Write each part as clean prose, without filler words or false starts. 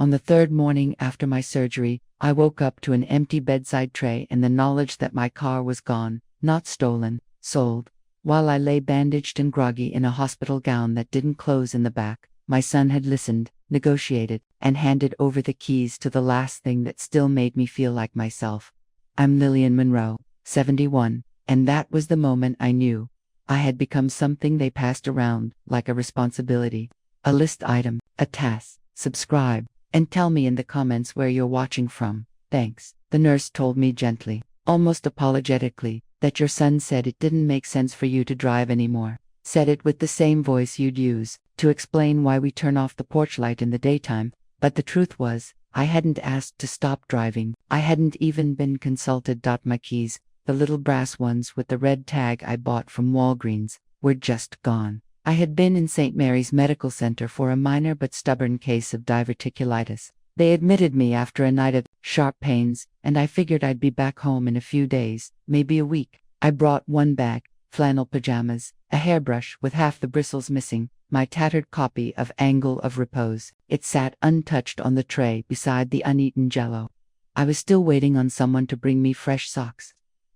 On the third morning after my surgery, I woke up to an empty bedside tray and the knowledge that my car was gone, not stolen, sold. While I lay bandaged and groggy in a hospital gown that didn't close in the back, my son had listened, negotiated, and handed over the keys to the last thing that still made me feel like myself. I'm Lillian Monroe, 71, and that was the moment I knew. I had become something they passed around, like a responsibility. A list item, a task. Subscribe, and tell me in the comments where you're watching from. Thanks. The nurse told me gently, almost apologetically, that your son said it didn't make sense for you to drive anymore. Said it with the same voice you'd use to explain why we turn off the porch light in the daytime, but the truth was, I hadn't asked to stop driving. I hadn't even been consulted. My keys, the little brass ones with the red tag I bought from Walgreens, were just gone. I had been in St. Mary's Medical Center for a minor but stubborn case of diverticulitis. They admitted me after a night of sharp pains, and I figured I'd be back home in a few days, maybe a week. I brought one bag, flannel pajamas, a hairbrush with half the bristles missing, my tattered copy of Angle of Repose. It sat untouched on the tray beside the uneaten jello. I was still waiting on someone to bring me fresh socks.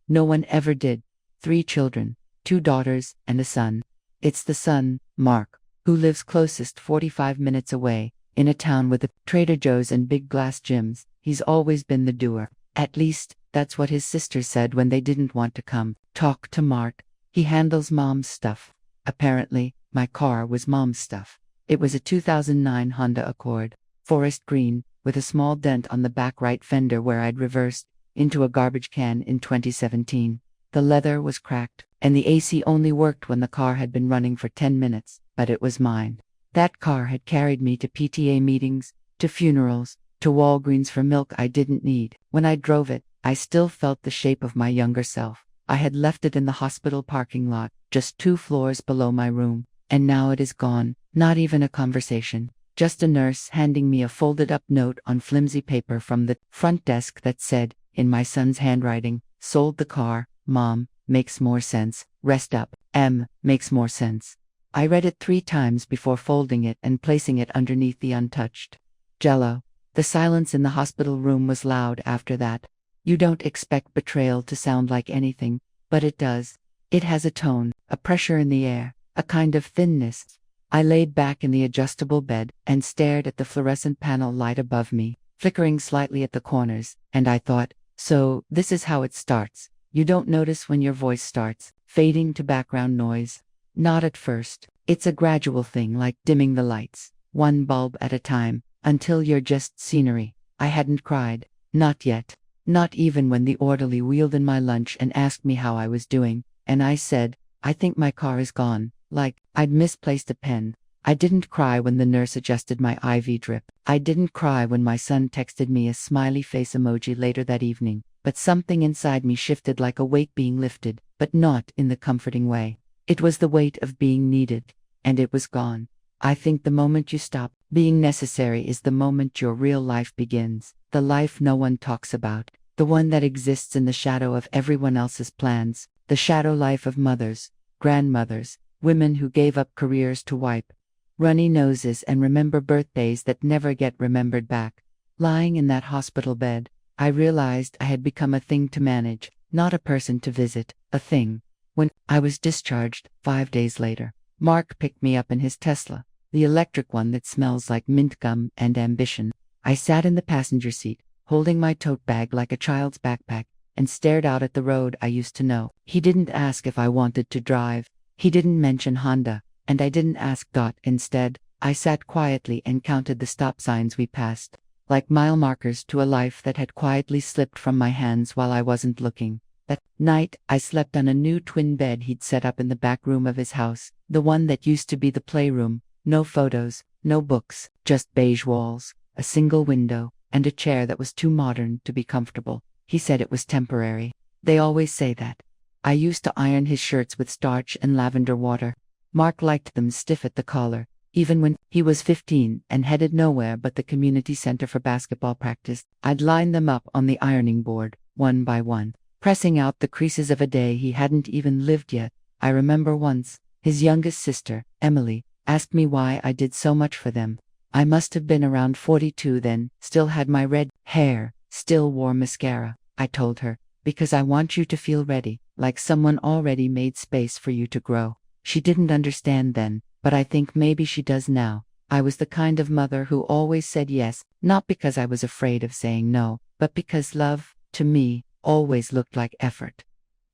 No one ever did. 3 children, 2 daughters and a son. It's the son, Mark, who lives closest 45 minutes away, in a town with a Trader Joe's and big glass gyms. He's always been the doer. At least, that's what his sisters said when they didn't want to come talk to Mark. He handles mom's stuff. Apparently, my car was mom's stuff. It was a 2009 Honda Accord, forest green, with a small dent on the back right fender where I'd reversed into a garbage can in 2017. The leather was cracked, and the AC only worked when the car had been running for 10 minutes, but it was mine. That car had carried me to PTA meetings, to funerals, to Walgreens for milk I didn't need. When I drove it, I still felt the shape of my younger self. I had left it in the hospital parking lot, just 2 floors below my room, and now it is gone. Not even a conversation. Just a nurse handing me a folded-up note on flimsy paper from the front desk that said, in my son's handwriting, "Sold the car, Mom, makes more sense. Rest up, M, makes more sense." I read it 3 times before folding it and placing it underneath the untouched jello. The silence in the hospital room was loud after that. You don't expect betrayal to sound like anything, but it does. It has a tone, a pressure in the air, a kind of thinness. I laid back in the adjustable bed and stared at the fluorescent panel light above me, flickering slightly at the corners, and I thought, so this is how it starts. You don't notice when your voice starts fading to background noise. Not at first. It's a gradual thing, like dimming the lights, one bulb at a time, until you're just scenery. I hadn't cried. Not yet. Not even when the orderly wheeled in my lunch and asked me how I was doing, and I said, "I think my car is gone," like I'd misplaced a pen. I didn't cry when the nurse adjusted my IV drip. I didn't cry when my son texted me a smiley face emoji later that evening. But something inside me shifted, like a weight being lifted, but not in the comforting way. It was the weight of being needed, and it was gone. I think the moment you stop being necessary is the moment your real life begins, the life no one talks about, the one that exists in the shadow of everyone else's plans, the shadow life of mothers, grandmothers, women who gave up careers to wipe runny noses and remember birthdays that never get remembered back. Lying in that hospital bed, I realized I had become a thing to manage, not a person to visit, a thing. When I was discharged, 5 days later, Mark picked me up in his Tesla, the electric one that smells like mint gum and ambition. I sat in the passenger seat, holding my tote bag like a child's backpack, and stared out at the road I used to know. He didn't ask if I wanted to drive. He didn't mention Honda, and I didn't ask. Instead, I sat quietly and counted the stop signs we passed, like mile markers to a life that had quietly slipped from my hands while I wasn't looking. That night, I slept on a new twin bed he'd set up in the back room of his house, the one that used to be the playroom. No photos, no books, just beige walls, a single window, and a chair that was too modern to be comfortable. He said it was temporary. They always say that. I used to iron his shirts with starch and lavender water. Mark liked them stiff at the collar, even when he was 15 and headed nowhere but the community center for basketball practice. I'd line them up on the ironing board, one by one, pressing out the creases of a day he hadn't even lived yet. I remember once, his youngest sister, Emily, asked me why I did so much for them. I must have been around 42 then, still had my red hair, still wore mascara, I told her, because I want you to feel ready, like someone already made space for you to grow. She didn't understand then, but I think maybe she does now. I was the kind of mother who always said yes, not because I was afraid of saying no, but because love, to me, always looked like effort.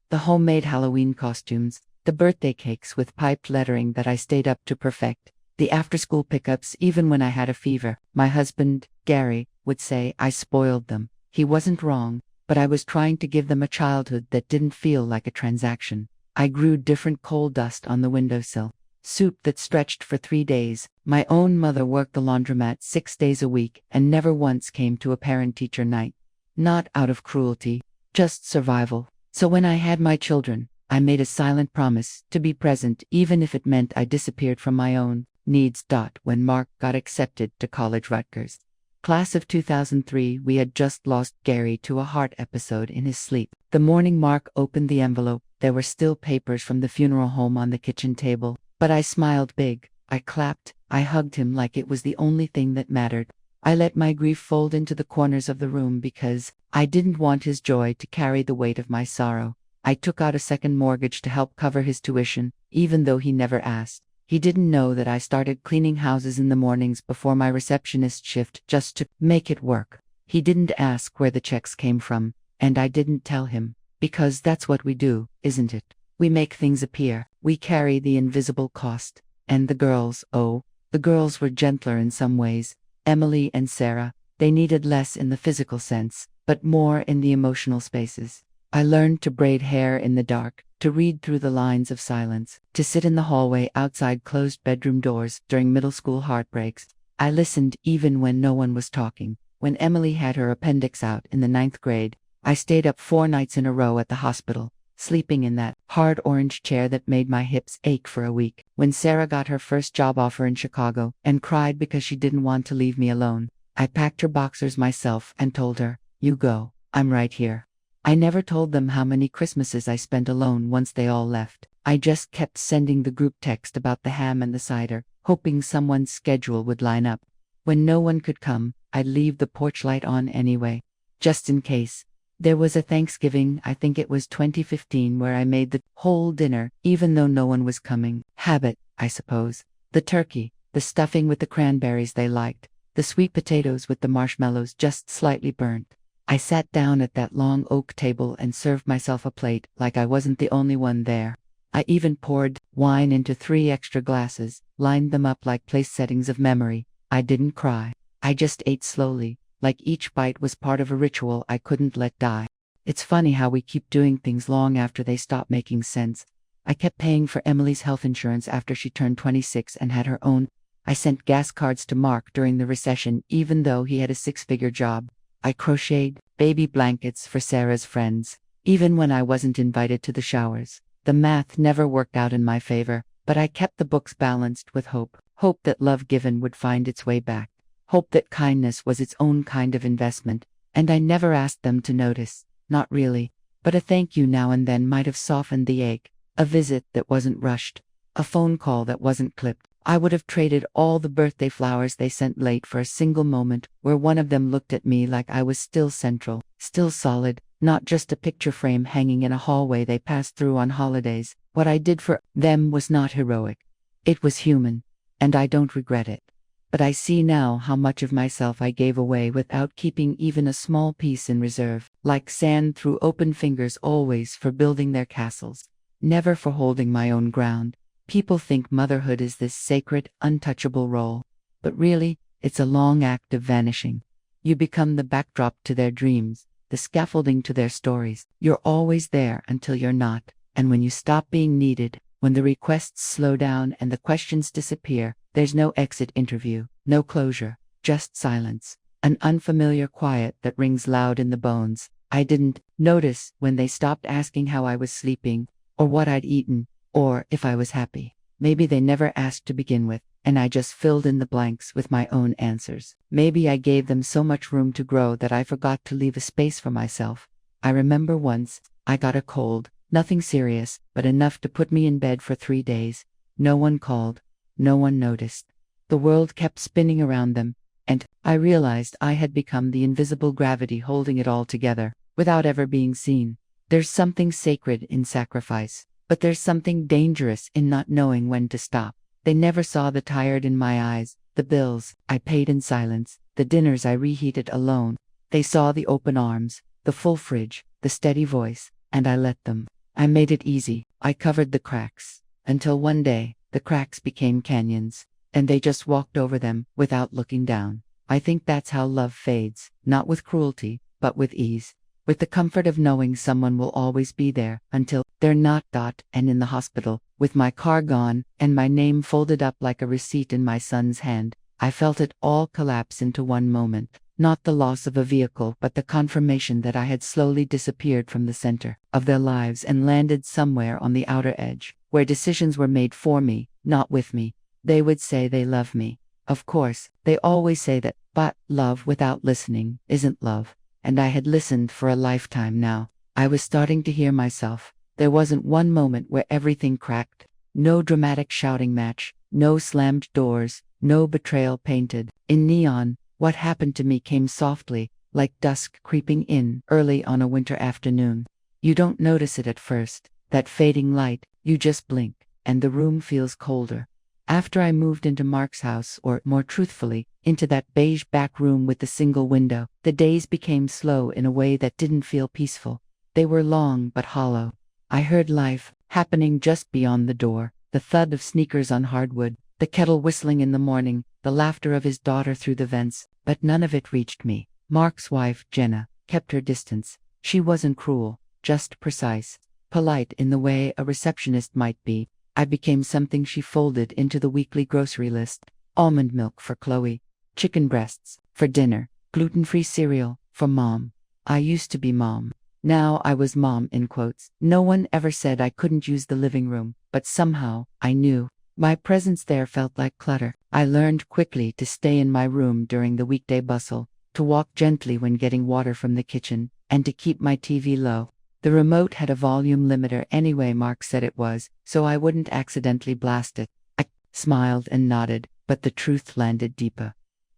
The homemade Halloween costumes, the birthday cakes with piped lettering that I stayed up to perfect, the after-school pickups even when I had a fever. My husband, Gary, would say I spoiled them. He wasn't wrong, but I was trying to give them a childhood that didn't feel like a transaction. I grew different coal dust on the windowsill, soup that stretched for 3 days. My own mother worked the laundromat 6 days a week and never once came to a parent-teacher night. Not out of cruelty, just survival. So when I had my children, I made a silent promise to be present even if it meant I disappeared from my own needs. When Mark got accepted to college Rutgers, class of 2003, we had just lost Gary to a heart episode in his sleep. The morning Mark opened the envelope, there were still papers from the funeral home on the kitchen table, but I smiled big. I clapped, I hugged him like it was the only thing that mattered. I let my grief fold into the corners of the room because I didn't want his joy to carry the weight of my sorrow. I took out a second mortgage to help cover his tuition, even though he never asked. He didn't know that I started cleaning houses in the mornings before my receptionist shift just to make it work. He didn't ask where the checks came from, and I didn't tell him, because that's what we do, isn't it? We make things appear, we carry the invisible cost. And the girls, oh, the girls were gentler in some ways. Emily and Sarah, they needed less in the physical sense, but more in the emotional spaces. I learned to braid hair in the dark, to read through the lines of silence, to sit in the hallway outside closed bedroom doors during middle school heartbreaks. I listened even when no one was talking. When Emily had her appendix out in the 9th grade, I stayed up 4 nights in a row at the hospital, sleeping in that hard orange chair that made my hips ache for a week. When Sarah got her first job offer in Chicago and cried because she didn't want to leave me alone, I packed her boxers myself and told her, "You go, I'm right here." I never told them how many Christmases I spent alone once they all left. I just kept sending the group text about the ham and the cider, hoping someone's schedule would line up. When no one could come, I'd leave the porch light on anyway, just in case. There was a Thanksgiving, I think it was 2015, where I made the whole dinner, even though no one was coming. Habit, I suppose. The turkey, the stuffing with the cranberries they liked, the sweet potatoes with the marshmallows just slightly burnt. I sat down at that long oak table and served myself a plate like I wasn't the only one there. I even poured wine into 3 extra glasses, lined them up like place settings of memory. I didn't cry. I just ate slowly, like each bite was part of a ritual I couldn't let die. It's funny how we keep doing things long after they stop making sense. I kept paying for Emily's health insurance after she turned 26 and had her own. I sent gas cards to Mark during the recession even though he had a 6-figure job. I crocheted baby blankets for Sarah's friends, even when I wasn't invited to the showers. The math never worked out in my favor, but I kept the books balanced with hope. Hope that love given would find its way back. Hope that kindness was its own kind of investment. And I never asked them to notice. Not really. But a thank you now and then might have softened the ache. A visit that wasn't rushed. A phone call that wasn't clipped. I would have traded all the birthday flowers they sent late for a single moment where one of them looked at me like I was still central, still solid, not just a picture frame hanging in a hallway they passed through on holidays. What I did for them was not heroic. It was human, and I don't regret it. But I see now how much of myself I gave away without keeping even a small piece in reserve, like sand through open fingers, always for building their castles, never for holding my own ground. People think motherhood is this sacred, untouchable role, but really, it's a long act of vanishing. You become the backdrop to their dreams, the scaffolding to their stories. You're always there until you're not, and when you stop being needed, when the requests slow down and the questions disappear, there's no exit interview, no closure, just silence, an unfamiliar quiet that rings loud in the bones. I didn't notice when they stopped asking how I was sleeping, or what I'd eaten, or if I was happy. Maybe they never asked to begin with, and I just filled in the blanks with my own answers. Maybe I gave them so much room to grow that I forgot to leave a space for myself. I remember once, I got a cold, nothing serious, but enough to put me in bed for 3 days. No one called, no one noticed. The world kept spinning around them, and I realized I had become the invisible gravity holding it all together, without ever being seen. There's something sacred in sacrifice, but there's something dangerous in not knowing when to stop. They never saw the tired in my eyes, the bills I paid in silence, the dinners I reheated alone. They saw the open arms, the full fridge, the steady voice, and I let them. I made it easy. I covered the cracks. Until one day, the cracks became canyons, and they just walked over them without looking down. I think that's how love fades, not with cruelty, but with ease. With the comfort of knowing someone will always be there until they're not. And in the hospital, with my car gone and my name folded up like a receipt in my son's hand, I felt it all collapse into one moment. Not the loss of a vehicle, but the confirmation that I had slowly disappeared from the center of their lives and landed somewhere on the outer edge, where decisions were made for me, not with me. They would say they love me. Of course, they always say that, but love without listening isn't love. And I had listened for a lifetime now. I was starting to hear myself. There wasn't one moment where everything cracked. No dramatic shouting match, no slammed doors, no betrayal painted in neon. What happened to me came softly, like dusk creeping in early on a winter afternoon. You don't notice it at first, that fading light, you just blink, and the room feels colder. After I moved into Mark's house, or more truthfully, into that beige back room with the single window, the days became slow in a way that didn't feel peaceful. They were long but hollow. I heard life happening just beyond the door, the thud of sneakers on hardwood, the kettle whistling in the morning, the laughter of his daughter through the vents, but none of it reached me. Mark's wife, Jenna, kept her distance. She wasn't cruel, just precise, polite in the way a receptionist might be. I became something she folded into the weekly grocery list. Almond milk for Chloe, chicken breasts for dinner, gluten-free cereal for Mom. I used to be Mom. Now I was Mom in quotes. No one ever said I couldn't use the living room, but somehow, I knew. My presence there felt like clutter. I learned quickly to stay in my room during the weekday bustle, to walk gently when getting water from the kitchen, and to keep my TV low. The remote had a volume limiter anyway, Mark said it was, so I wouldn't accidentally blast it. I smiled and nodded, but the truth landed deeper.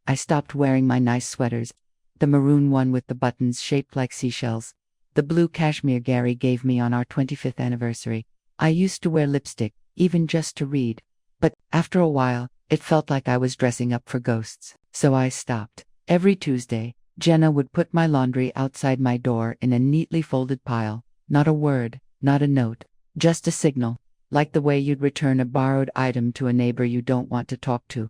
I stopped wearing my nice sweaters, the maroon one with the buttons shaped like seashells, the blue cashmere Gary gave me on our 25th anniversary. I used to wear lipstick, even just to read. But after a while, it felt like I was dressing up for ghosts, so I stopped. Every Tuesday, Jenna would put my laundry outside my door in a neatly folded pile. Not a word, not a note, just a signal, like the way you'd return a borrowed item to a neighbor you don't want to talk to.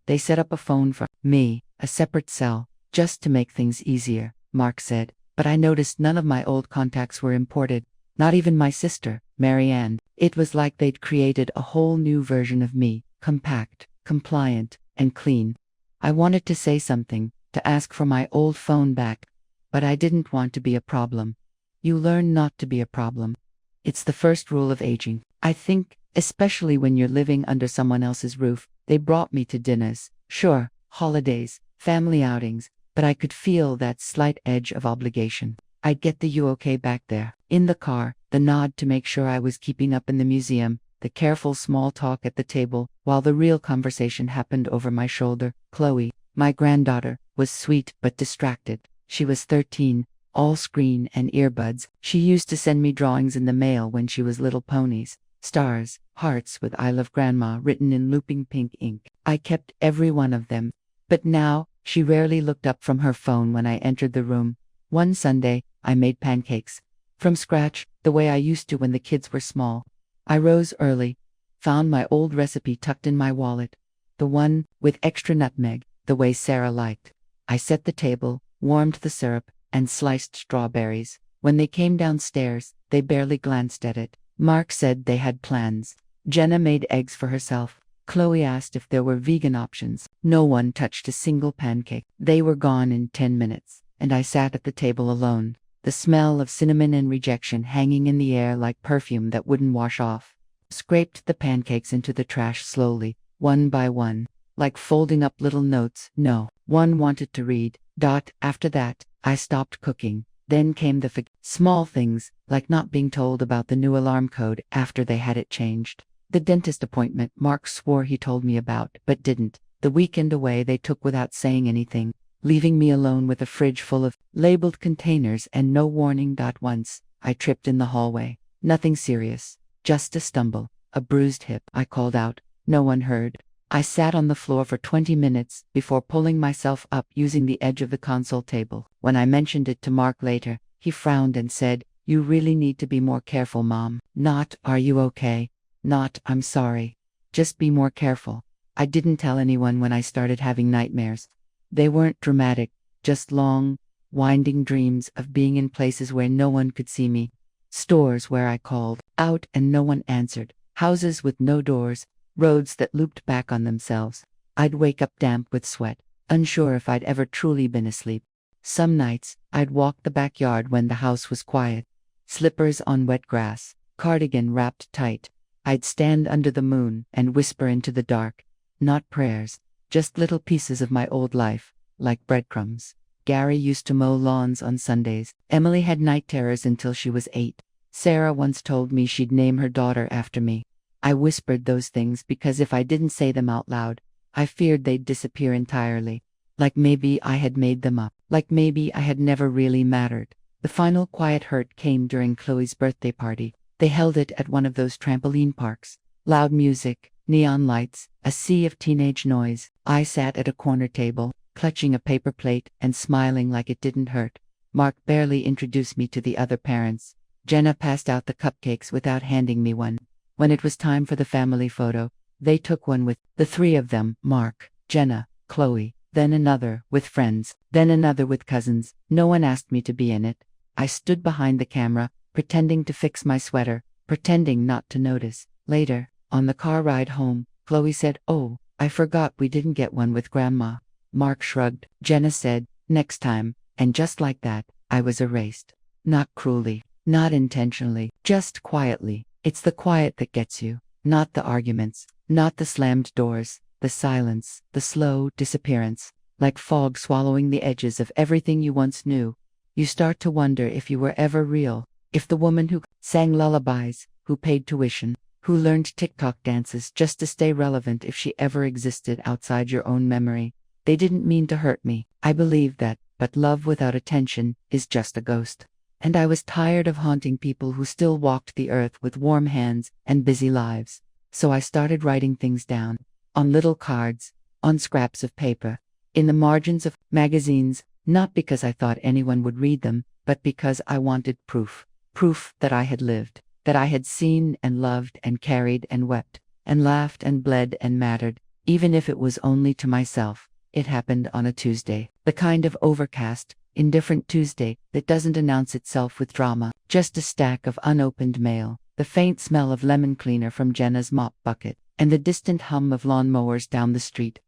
They set up a phone for me, a separate cell, just to make things easier, Mark said, but I noticed none of my old contacts were imported, not even my sister, Marianne. It was like they'd created a whole new version of me, compact, compliant, and clean. I wanted to say something, to ask for my old phone back, but I didn't want to be a problem. You learn not to be a problem. It's the first rule of aging. I think, especially when you're living under someone else's roof. They brought me to dinners, sure, holidays, family outings, but I could feel that slight edge of obligation. I'd get the "you okay back there?" in the car, the nod to make sure I was keeping up in the museum, the careful small talk at the table, while the real conversation happened over my shoulder. Chloe, my granddaughter, was sweet but distracted. She was 13, all screen and earbuds. She used to send me drawings in the mail when she was little ponies, stars, hearts with "I love Grandma" written in looping pink ink. I kept every one of them. But now, she rarely looked up from her phone when I entered the room. One Sunday, I made pancakes. From scratch, the way I used to when the kids were small. I rose early, found my old recipe tucked in my wallet, the one with extra nutmeg, the way Sarah liked. I set the table, warmed the syrup, and sliced strawberries. When they came downstairs, they barely glanced at it. Mark said they had plans. Jenna made eggs for herself. Chloe asked if there were vegan options. No one touched a single pancake. They were gone in 10 minutes, and I sat at the table alone, the smell of cinnamon and rejection hanging in the air like perfume that wouldn't wash off. Scraped the pancakes into the trash slowly, one by one, like folding up little notes. No one wanted to read. After that, I stopped cooking. Then came the small things, like not being told about the new alarm code after they had it changed. The dentist appointment Mark swore he told me about, but didn't. The weekend away they took without saying anything, leaving me alone with a fridge full of labeled containers and no warning. Once, I tripped in the hallway. Nothing serious, just a stumble, a bruised hip. I called out. No one heard. I sat on the floor for 20 minutes before pulling myself up using the edge of the console table. When I mentioned it to Mark later, he frowned and said, "You really need to be more careful, Mom." Not, "Are you okay?" Not, "I'm sorry." Just be more careful. I didn't tell anyone when I started having nightmares. They weren't dramatic, just long, winding dreams of being in places where no one could see me. Stores where I called out and no one answered. Houses with no doors. Roads that looped back on themselves. I'd wake up damp with sweat, unsure if I'd ever truly been asleep. Some nights, I'd walk the backyard when the house was quiet. Slippers on wet grass, cardigan wrapped tight. I'd stand under the moon and whisper into the dark. Not prayers, just little pieces of my old life, like breadcrumbs. Gary used to mow lawns on Sundays. Emily had night terrors until she was 8. Sarah once told me she'd name her daughter after me. I whispered those things because if I didn't say them out loud, I feared they'd disappear entirely. Like maybe I had made them up. Like maybe I had never really mattered. The final quiet hurt came during Chloe's birthday party. They held it at one of those trampoline parks. Loud music, neon lights, a sea of teenage noise. I sat at a corner table, clutching a paper plate and smiling like it didn't hurt. Mark barely introduced me to the other parents. Jenna passed out the cupcakes without handing me one. When it was time for the family photo, they took one with the three of them, Mark, Jenna, Chloe, then another with friends, then another with cousins. No one asked me to be in it. I stood behind the camera, pretending to fix my sweater, pretending not to notice. Later, on the car ride home, Chloe said, "Oh, I forgot we didn't get one with Grandma." Mark shrugged. Jenna said, "Next time," and just like that, I was erased. Not cruelly, not intentionally, just quietly. It's the quiet that gets you, not the arguments, not the slammed doors, the silence, the slow disappearance, like fog swallowing the edges of everything you once knew. You start to wonder if you were ever real, if the woman who sang lullabies, who paid tuition, who learned TikTok dances just to stay relevant, if she ever existed outside your own memory. They didn't mean to hurt me, I believe that, but love without attention is just a ghost. And I was tired of haunting people who still walked the earth with warm hands and busy lives. So I started writing things down. On little cards, on scraps of paper, in the margins of magazines, not because I thought anyone would read them, but because I wanted proof. Proof that I had lived, that I had seen and loved and carried and wept, and laughed and bled and mattered, even if it was only to myself. It happened on a Tuesday, the kind of overcast, indifferent Tuesday that doesn't announce itself with drama, just a stack of unopened mail, the faint smell of lemon cleaner from Jenna's mop bucket, and the distant hum of lawnmowers down the street.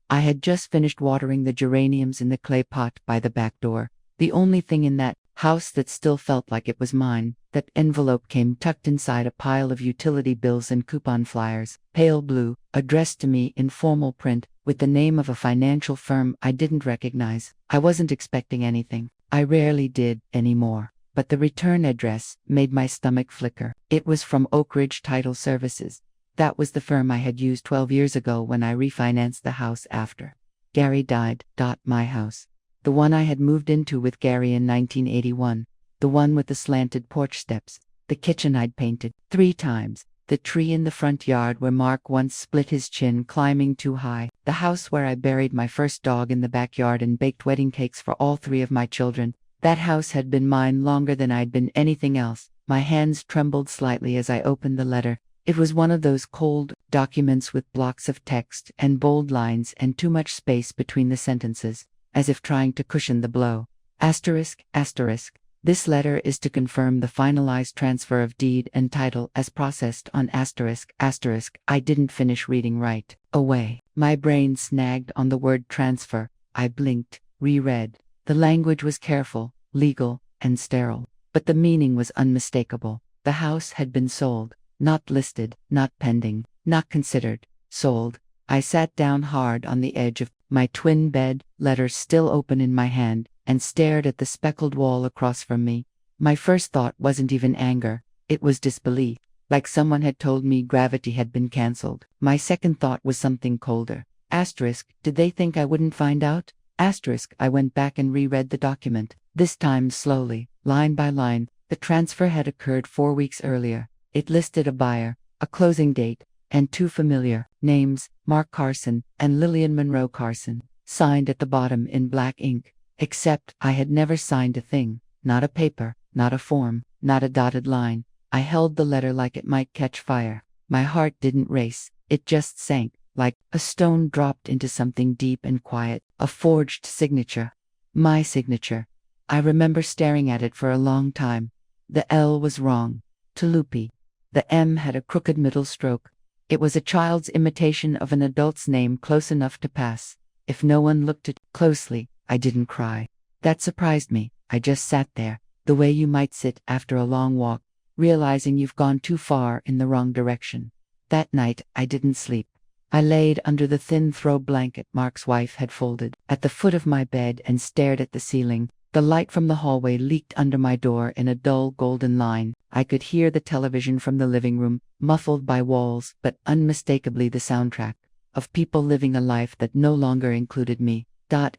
I had just finished watering the geraniums in the clay pot by the back door, the only thing in that house that still felt like it was mine. That envelope came tucked inside a pile of utility bills and coupon flyers, pale blue, addressed to me in formal print, with the name of a financial firm I didn't recognize. I wasn't expecting anything. I rarely did anymore. But the return address made my stomach flicker. It was from Oak Ridge Title Services. That was the firm I had used 12 years ago when I refinanced the house after Gary died. My house. The one I had moved into with Gary in 1981. The one with the slanted porch steps. The kitchen I'd painted 3 times. The tree in the front yard where Mark once split his chin climbing too high. The house where I buried my first dog in the backyard and baked wedding cakes for all 3 of my children. That house had been mine longer than I'd been anything else. My hands trembled slightly as I opened the letter. It was one of those cold documents with blocks of text and bold lines and too much space between the sentences, as if trying to cushion the blow. Asterisk, asterisk. This letter is to confirm the finalized transfer of deed and title as processed on asterisk, asterisk. I didn't finish reading right away. My brain snagged on the word transfer. I blinked, reread. The language was careful, legal, and sterile, but the meaning was unmistakable. The house had been sold, not listed, not pending, not considered, sold. I sat down hard on the edge of my twin bed, letter still open in my hand, and stared at the speckled wall across from me. My first thought wasn't even anger, it was disbelief, like someone had told me gravity had been cancelled. My second thought was something colder. Did they think I wouldn't find out? I went back and reread the document, this time slowly, line by line. The transfer had occurred 4 weeks earlier. It listed a buyer, a closing date, and 2 familiar names, Mark Carson and Lillian Monroe Carson, signed at the bottom in black ink. Except I had never signed a thing, not a paper, not a form, not a dotted line. I held the letter like it might catch fire. My heart didn't race, it just sank, like a stone dropped into something deep and quiet, a forged signature. My signature. I remember staring at it for a long time. The L was wrong. Tulupi. The M had a crooked middle stroke. It was a child's imitation of an adult's name close enough to pass. If no one looked at closely, I didn't cry. That surprised me. I just sat there, the way you might sit after a long walk, realizing you've gone too far in the wrong direction. That night, I didn't sleep. I laid under the thin throw blanket Mark's wife had folded at the foot of my bed and stared at the ceiling. The light from the hallway leaked under my door in a dull golden line. I could hear the television from the living room, muffled by walls, but unmistakably the soundtrack of people living a life that no longer included me.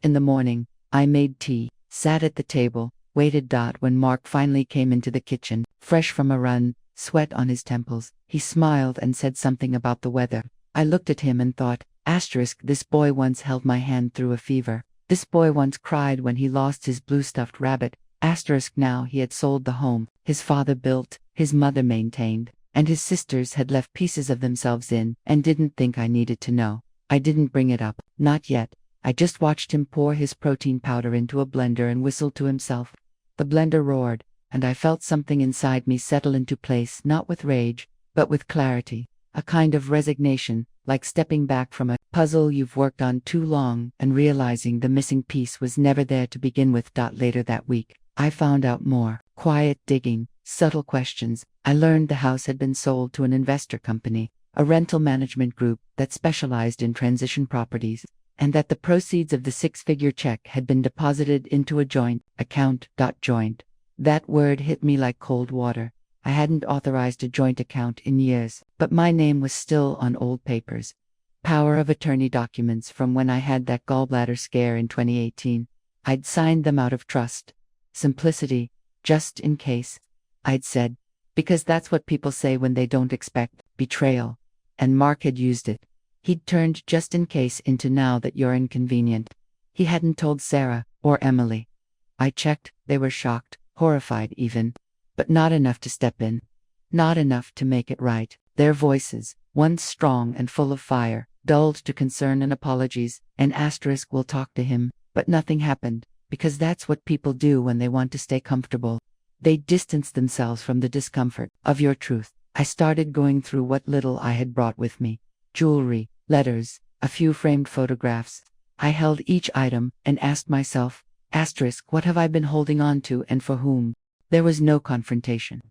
In the morning, I made tea, sat at the table, waited. When Mark finally came into the kitchen, fresh from a run, sweat on his temples, he smiled and said something about the weather. I looked at him and thought, this boy once held my hand through a fever. This boy once cried when he lost his blue stuffed rabbit. Now he had sold the home his father built, his mother maintained, and his sisters had left pieces of themselves in, and didn't think I needed to know. I didn't bring it up, not yet. I just watched him pour his protein powder into a blender and whistle to himself. The blender roared, and I felt something inside me settle into place, not with rage, but with clarity, a kind of resignation, like stepping back from a puzzle you've worked on too long and realizing the missing piece was never there to begin with. Later that week, I found out more. Quiet digging, subtle questions. I learned the house had been sold to an investor company, a rental management group that specialized in transition properties, and that the proceeds of the 6-figure check had been deposited into a joint account. Joint. That word hit me like cold water. I hadn't authorized a joint account in years, but my name was still on old papers. Power of attorney documents from when I had that gallbladder scare in 2018. I'd signed them out of trust. Simplicity, just in case. I'd said, because that's what people say when they don't expect betrayal. And Mark had used it. He'd turned just in case into now that you're inconvenient. He hadn't told Sarah or Emily. I checked, they were shocked, horrified even. But not enough to step in. Not enough to make it right. Their voices, once strong and full of fire, dulled to concern and apologies, and we'll talk to him. But nothing happened, because that's what people do when they want to stay comfortable. They distance themselves from the discomfort of your truth. I started going through what little I had brought with me. Jewelry, letters, a few framed photographs. I held each item and asked myself, what have I been holding on to and for whom? There was no confrontation.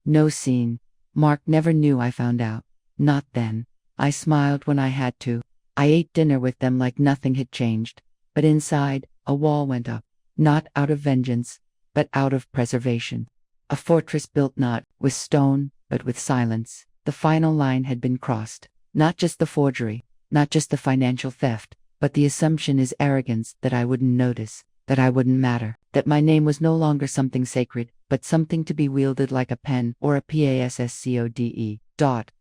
No scene. Mark never knew I found out. Not then. I smiled when I had to. I ate dinner with them like nothing had changed. But inside, a wall went up. Not out of vengeance, but out of preservation. A fortress built not with stone, but with silence. The final line had been crossed. Not just the forgery, not just the financial theft, but the assumption is arrogance that I wouldn't notice, that I wouldn't matter, that my name was no longer something sacred, but something to be wielded like a pen or a passcode.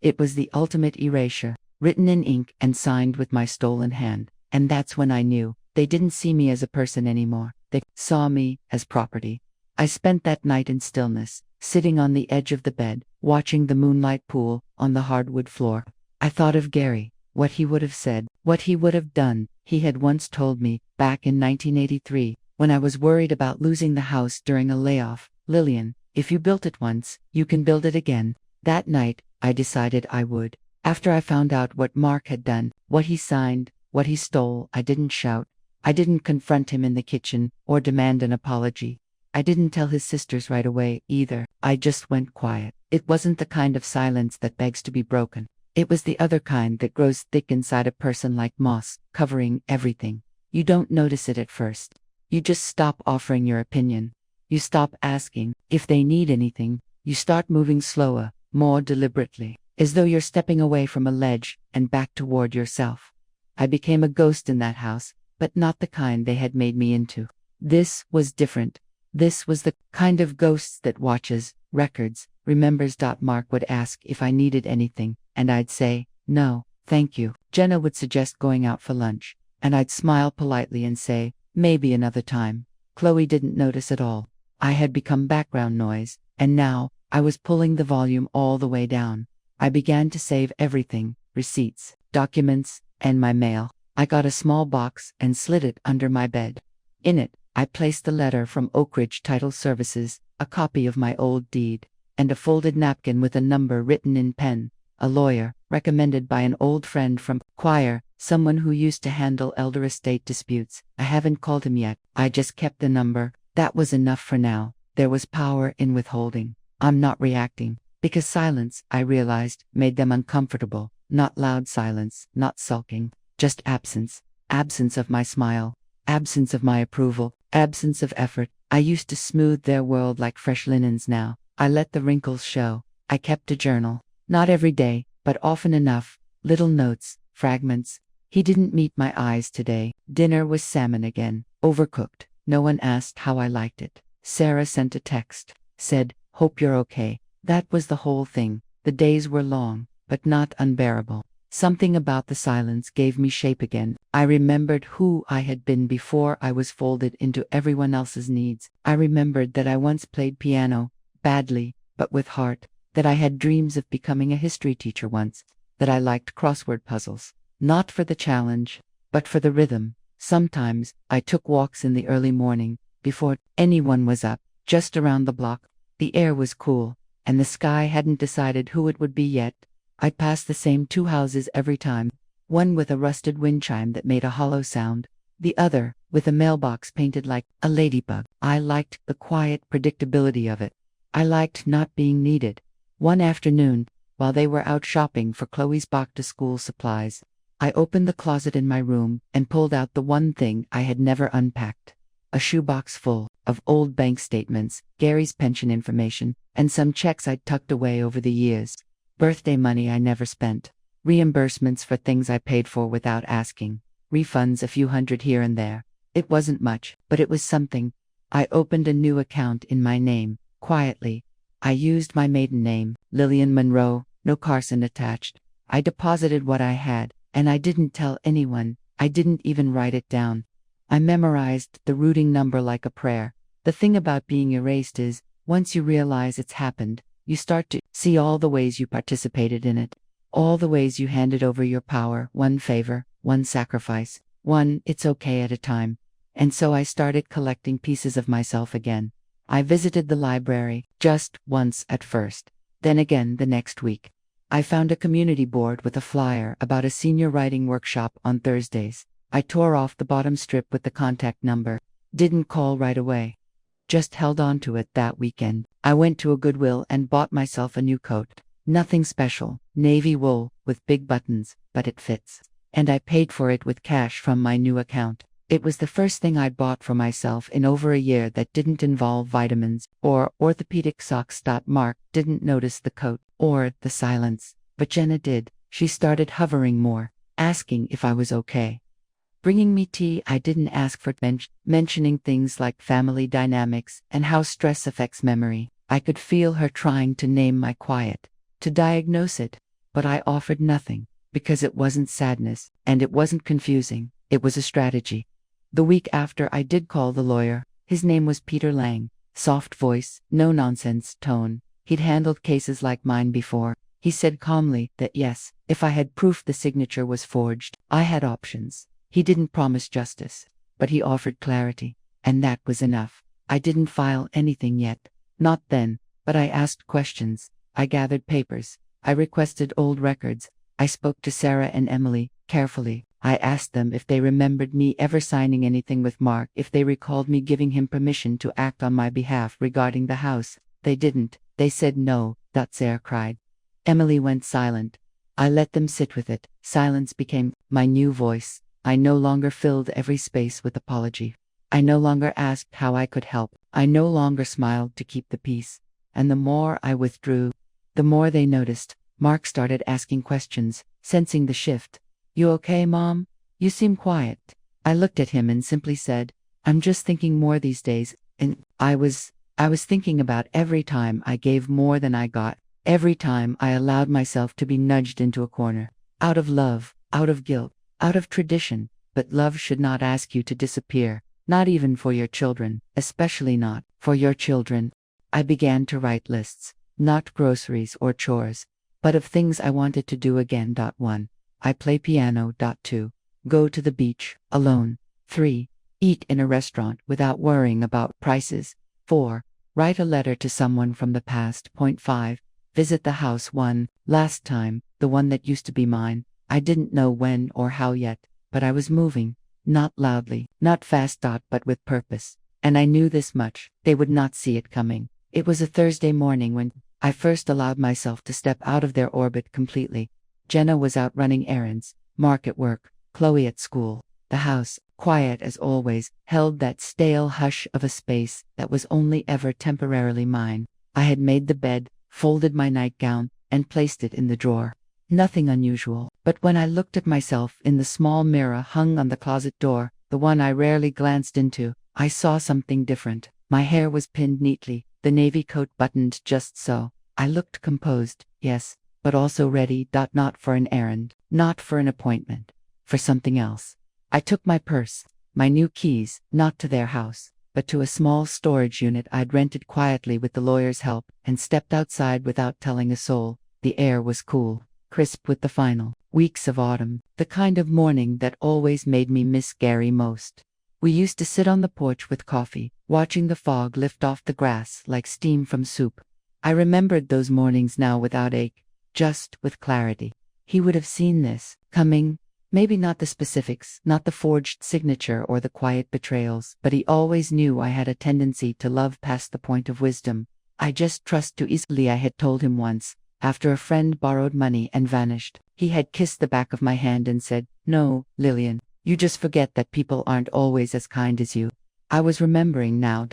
It was the ultimate erasure, written in ink and signed with my stolen hand. And that's when I knew, they didn't see me as a person anymore. They saw me as property. I spent that night in stillness, sitting on the edge of the bed, watching the moonlight pool on the hardwood floor. I thought of Gary, what he would have said, what he would have done. He had once told me, back in 1983, when I was worried about losing the house during a layoff, Lillian, if you built it once, you can build it again. That night, I decided I would. After I found out what Mark had done, what he signed, what he stole, I didn't shout. I didn't confront him in the kitchen or demand an apology. I didn't tell his sisters right away, either. I just went quiet. It wasn't the kind of silence that begs to be broken. It was the other kind that grows thick inside a person like moss, covering everything. You don't notice it at first. You just stop offering your opinion. You stop asking if they need anything. You start moving slower, more deliberately, as though you're stepping away from a ledge and back toward yourself. I became a ghost in that house, but not the kind they had made me into. This was different. This was the kind of ghosts that watches, records, remembers. Mark would ask if I needed anything, and I'd say, no, thank you. Jenna would suggest going out for lunch, and I'd smile politely and say, maybe another time. Chloe didn't notice at all. I had become background noise, and now, I was pulling the volume all the way down. I began to save everything, receipts, documents, and my mail. I got a small box and slid it under my bed. In it, I placed the letter from Oak Ridge Title Services, a copy of my old deed, and a folded napkin with a number written in pen. A lawyer, recommended by an old friend from choir, someone who used to handle elder estate disputes. I haven't called him yet. I just kept the number. That was enough for now. There was power in withholding. I'm not reacting. Because silence, I realized, made them uncomfortable. Not loud silence, not sulking. Just absence. Absence of my smile. Absence of my approval. Absence of effort. I used to smooth their world like fresh linens now. I let the wrinkles show. I kept a journal. Not every day, but often enough. Little notes, fragments. He didn't meet my eyes today. Dinner was salmon again. Overcooked. No one asked how I liked it. Sarah sent a text. Said, hope you're okay. That was the whole thing. The days were long, but not unbearable. Something about the silence gave me shape again. I remembered who I had been before I was folded into everyone else's needs. I remembered that I once played piano, badly, but with heart. That I had dreams of becoming a history teacher once. That I liked crossword puzzles. Not for the challenge, but for the rhythm. Sometimes, I took walks in the early morning, before anyone was up, just around the block. The air was cool, and the sky hadn't decided who it would be yet. I'd pass the same two houses every time, one with a rusted wind chime that made a hollow sound, the other with a mailbox painted like a ladybug. I liked the quiet predictability of it. I liked not being needed. One afternoon, while they were out shopping for Chloe's back-to-school supplies, I opened the closet in my room and pulled out the one thing I had never unpacked. A shoebox full of old bank statements, Gary's pension information, and some checks I'd tucked away over the years. Birthday money I never spent. Reimbursements for things I paid for without asking. Refunds a few hundred here and there. It wasn't much, but it was something. I opened a new account in my name, quietly. I used my maiden name, Lillian Monroe, no Carson attached. I deposited what I had, and I didn't tell anyone. I didn't even write it down. I memorized the routing number like a prayer. The thing about being erased is, once you realize it's happened, you start to see all the ways you participated in it. All the ways you handed over your power, one favor, one sacrifice, one it's okay at a time. And so I started collecting pieces of myself again. I visited the library, just once at first, then again the next week. I found a community board with a flyer about a senior writing workshop on Thursdays. I tore off the bottom strip with the contact number. Didn't call right away. Just held on to it that weekend. I went to a Goodwill and bought myself a new coat. Nothing special, navy wool, with big buttons, but it fits. And I paid for it with cash from my new account. It was the first thing I'd bought for myself in over a year that didn't involve vitamins or orthopedic socks. Mark didn't notice the coat or the silence, but Jenna did. She started hovering more, asking if I was okay. Bringing me tea I didn't ask for, mentioning things like family dynamics and how stress affects memory. I could feel her trying to name my quiet, to diagnose it, but I offered nothing, because it wasn't sadness, and it wasn't confusing, it was a strategy. The week after I did call the lawyer. His name was Peter Lang. Soft voice, no nonsense tone. He'd handled cases like mine before. He said calmly that yes, if I had proof the signature was forged, I had options. He didn't promise justice, but he offered clarity, and that was enough. I didn't file anything yet. Not then, but I asked questions. I gathered papers. I requested old records. I spoke to Sarah and Emily, carefully. I asked them if they remembered me ever signing anything with Mark, if they recalled me giving him permission to act on my behalf regarding the house. They didn't. They said no. Sarah cried. Emily went silent. I let them sit with it. Silence became my new voice. I no longer filled every space with apology. I no longer asked how I could help. I no longer smiled to keep the peace. And the more I withdrew, the more they noticed. Mark started asking questions, sensing the shift. You okay, Mom? You seem quiet. I looked at him and simply said, I'm just thinking more these days, and I was thinking about every time I gave more than I got, every time I allowed myself to be nudged into a corner. Out of love, out of guilt, out of tradition, but love should not ask you to disappear, not even for your children, especially not for your children. I began to write lists, not groceries or chores, but of things I wanted to do again. 1. I play piano. 2. Go to the beach, alone. 3. Eat in a restaurant without worrying about prices. 4. Write a letter to someone from the past. 5. Visit the house one last time, the one that used to be mine. I didn't know when or how yet, but I was moving, not loudly, not fast. But with purpose. And I knew this much: they would not see it coming. It was a Thursday morning when I first allowed myself to step out of their orbit completely. Jenna was out running errands, Mark at work, Chloe at school. The house, quiet as always, held that stale hush of a space that was only ever temporarily mine. I had made the bed, folded my nightgown, and placed it in the drawer. Nothing unusual, but when I looked at myself in the small mirror hung on the closet door, the one I rarely glanced into, I saw something different. My hair was pinned neatly, the navy coat buttoned just so. I looked composed, yes, but also ready. Not for an errand, not for an appointment, for something else. I took my purse, my new keys, not to their house, but to a small storage unit I'd rented quietly with the lawyer's help, and stepped outside without telling a soul. The air was cool, crisp with the final weeks of autumn, the kind of morning that always made me miss Gary most. We used to sit on the porch with coffee, watching the fog lift off the grass like steam from soup. I remembered those mornings now without ache, just with clarity. He would have seen this coming. Maybe not the specifics, not the forged signature or the quiet betrayals, but he always knew I had a tendency to love past the point of wisdom. I just trust too easily. I had told him once, after a friend borrowed money and vanished. He had kissed the back of my hand and said, "No, Lillian, you just forget that people aren't always as kind as you." I was remembering now.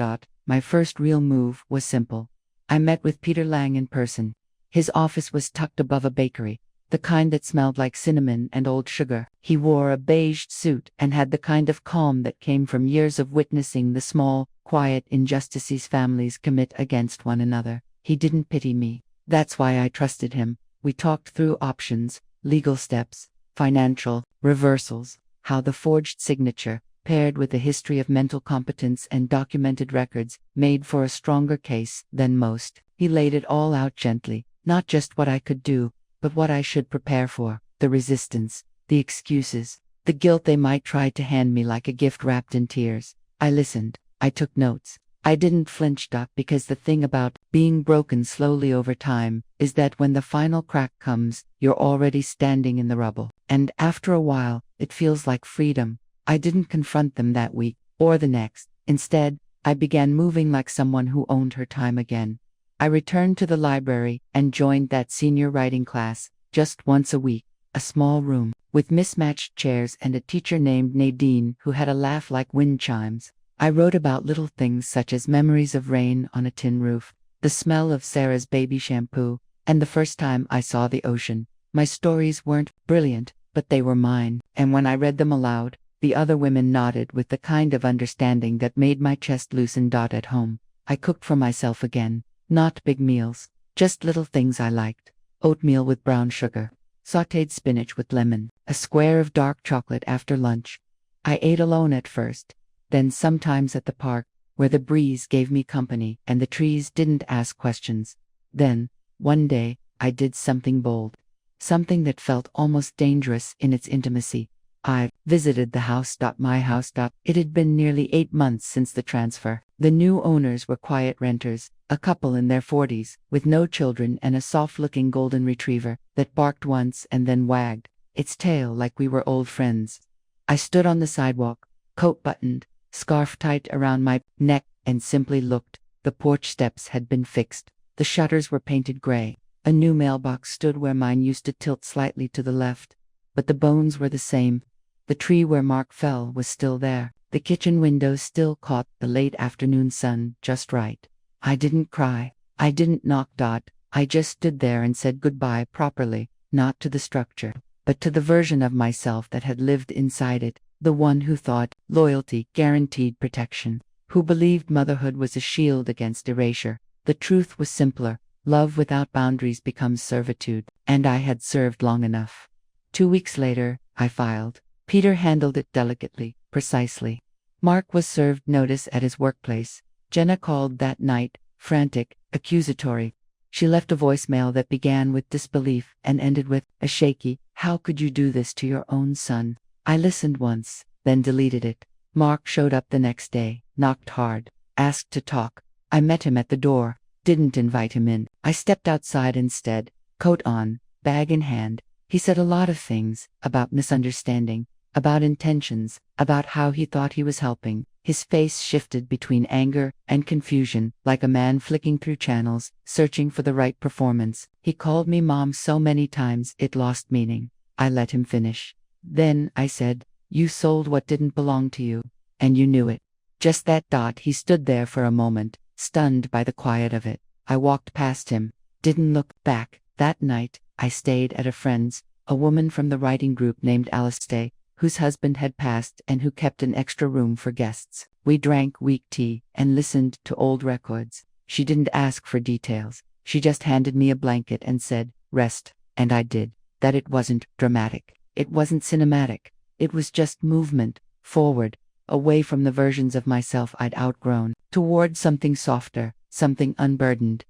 My first real move was simple. I met with Peter Lang in person. His office was tucked above a bakery, the kind that smelled like cinnamon and old sugar. He wore a beige suit and had the kind of calm that came from years of witnessing the small, quiet injustices families commit against one another. He didn't pity me. That's why I trusted him. We talked through options, legal steps, financial reversals, how the forged signature, paired with a history of mental competence and documented records, made for a stronger case than most. He laid it all out gently, not just what I could do, but what I should prepare for, the resistance, the excuses, the guilt they might try to hand me like a gift wrapped in tears. I listened. I took notes. I didn't flinch. Because the thing about being broken slowly over time is that when the final crack comes, you're already standing in the rubble. And after a while, it feels like freedom. I didn't confront them that week, or the next. Instead, I began moving like someone who owned her time again. I returned to the library and joined that senior writing class, just once a week, a small room, with mismatched chairs and a teacher named Nadine who had a laugh like wind chimes. I wrote about little things such as memories of rain on a tin roof, the smell of Sarah's baby shampoo, and the first time I saw the ocean. My stories weren't brilliant, but they were mine, and when I read them aloud, the other women nodded with the kind of understanding that made my chest loosen. At home, I cooked for myself again. Not big meals, just little things I liked. Oatmeal with brown sugar, sautéed spinach with lemon, a square of dark chocolate after lunch. I ate alone at first, then sometimes at the park, where the breeze gave me company and the trees didn't ask questions. Then, one day, I did something bold. Something that felt almost dangerous in its intimacy. I visited the house. My house. It had been nearly 8 months since the transfer. The new owners were quiet renters, a couple in their 40s, with no children and a soft-looking golden retriever that barked once and then wagged its tail like we were old friends. I stood on the sidewalk, coat buttoned, scarf tight around my neck, and simply looked. The porch steps had been fixed. The shutters were painted gray. A new mailbox stood where mine used to tilt slightly to the left. But the bones were the same. The tree where Mark fell was still there. The kitchen window still caught the late afternoon sun just right. I didn't cry. I didn't knock. I just stood there and said goodbye properly, not to the structure, but to the version of myself that had lived inside it, the one who thought loyalty guaranteed protection, who believed motherhood was a shield against erasure. The truth was simpler. Love without boundaries becomes servitude, and I had served long enough. 2 weeks later, I filed. Peter handled it delicately, precisely. Mark was served notice at his workplace. Jenna called that night, frantic, accusatory. She left a voicemail that began with disbelief and ended with a shaky, "How could you do this to your own son?" I listened once, then deleted it. Mark showed up the next day, knocked hard, asked to talk. I met him at the door, didn't invite him in. I stepped outside instead, coat on, bag in hand. He said a lot of things, about misunderstanding, about intentions, about how he thought he was helping. His face shifted between anger and confusion, like a man flicking through channels, searching for the right performance. He called me mom so many times it lost meaning. I let him finish. Then I said, "You sold what didn't belong to you, and you knew it." Just that. He stood there for a moment, stunned by the quiet of it. I walked past him, didn't look back. That night, I stayed at a friend's, a woman from the writing group named Alice, whose husband had passed and who kept an extra room for guests. We drank weak tea and listened to old records. She didn't ask for details. She just handed me a blanket and said, "Rest." And I did. That it wasn't dramatic. It wasn't cinematic. It was just movement, forward, away from the versions of myself I'd outgrown, toward something softer, something unburdened.